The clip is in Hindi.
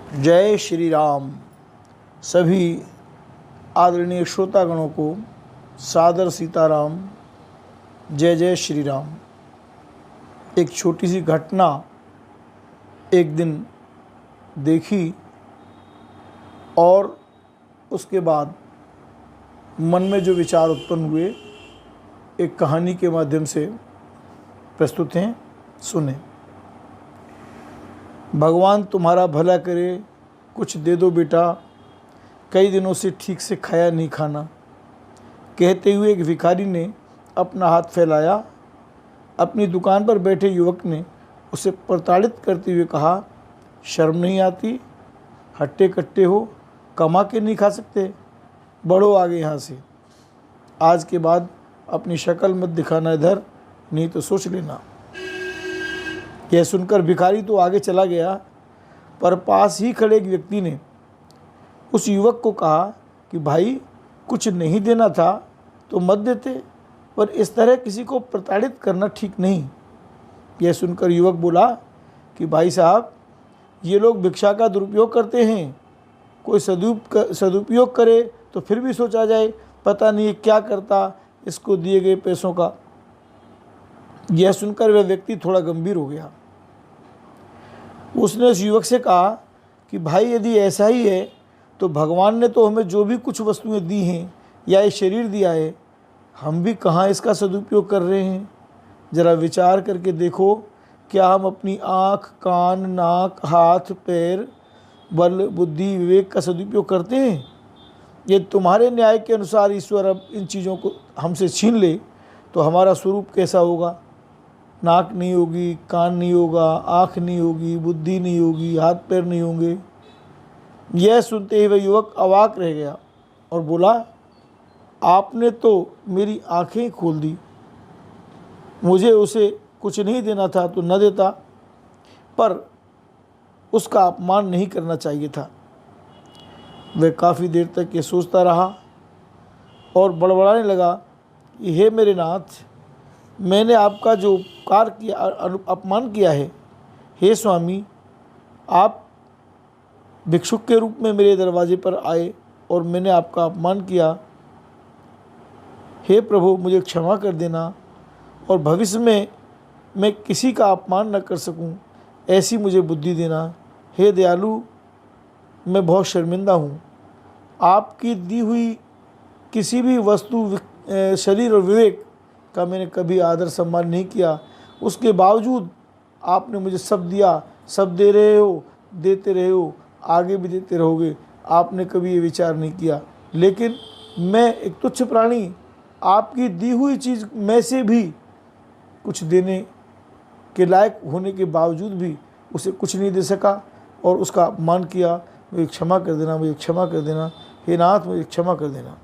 जय श्री राम। सभी आदरणीय श्रोतागणों को सादर सीताराम। जय जय श्री राम। एक छोटी सी घटना एक दिन देखी और उसके बाद मन में जो विचार उत्पन्न हुए एक कहानी के माध्यम से प्रस्तुत हैं, सुने। भगवान तुम्हारा भला करे, कुछ दे दो बेटा, कई दिनों से ठीक से खाया नहीं खाना। कहते हुए एक भिखारी ने अपना हाथ फैलाया। अपनी दुकान पर बैठे युवक ने उसे प्रताड़ित करते हुए कहा, शर्म नहीं आती? हट्टे कट्टे हो, कमा के नहीं खा सकते? बढ़ो आगे यहाँ से। आज के बाद अपनी शक्ल मत दिखाना इधर, नहीं तो सोच लेना। यह सुनकर भिखारी तो आगे चला गया, पर पास ही खड़े एक व्यक्ति ने उस युवक को कहा कि भाई, कुछ नहीं देना था तो मत देते, पर इस तरह किसी को प्रताड़ित करना ठीक नहीं। यह सुनकर युवक बोला कि भाई साहब, ये लोग भिक्षा का दुरुपयोग करते हैं। कोई सदुपयोग करे तो फिर भी सोचा जाए, पता नहीं क्या करता इसको दिए गए पैसों का। यह सुनकर वह व्यक्ति थोड़ा गंभीर हो गया। उसने उस युवक से कहा कि भाई, यदि ऐसा ही है तो भगवान ने तो हमें जो भी कुछ वस्तुएं दी हैं या ये शरीर दिया है, हम भी कहाँ इसका सदुपयोग कर रहे हैं? ज़रा विचार करके देखो, क्या हम अपनी आँख, कान, नाक, हाथ, पैर, बल, बुद्धि, विवेक का सदुपयोग करते हैं? ये तुम्हारे न्याय के अनुसार ईश्वर अब इन चीज़ों को हमसे छीन ले तो हमारा स्वरूप कैसा होगा? नाक नहीं होगी, कान नहीं होगा, आँख नहीं होगी, बुद्धि नहीं होगी, हाथ पैर नहीं होंगे। यह सुनते ही वह युवक अवाक रह गया और बोला, आपने तो मेरी आँखें खोल दी। मुझे उसे कुछ नहीं देना था तो न देता, पर उसका अपमान नहीं करना चाहिए था। वह काफ़ी देर तक ये सोचता रहा और बड़बड़ाने लगा, हे मेरे नाथ, मैंने आपका जो उपकार किया, अपमान किया है। हे स्वामी, आप भिक्षुक के रूप में मेरे दरवाजे पर आए और मैंने आपका अपमान किया। हे प्रभु, मुझे क्षमा कर देना और भविष्य में मैं किसी का अपमान न कर सकूं, ऐसी मुझे बुद्धि देना। हे दयालु, मैं बहुत शर्मिंदा हूँ। आपकी दी हुई किसी भी वस्तु, शरीर और विवेक का मैंने कभी आदर सम्मान नहीं किया। उसके बावजूद आपने मुझे सब दिया, सब दे रहे हो, देते रहे हो, आगे भी देते रहोगे। आपने कभी ये विचार नहीं किया। लेकिन मैं एक तुच्छ प्राणी, आपकी दी हुई चीज़ में से भी कुछ देने के लायक होने के बावजूद भी उसे कुछ नहीं दे सका और उसका अपमान किया। मुझे क्षमा कर देना, मुझे क्षमा कर देना। हे नाथ, मुझे क्षमा कर देना।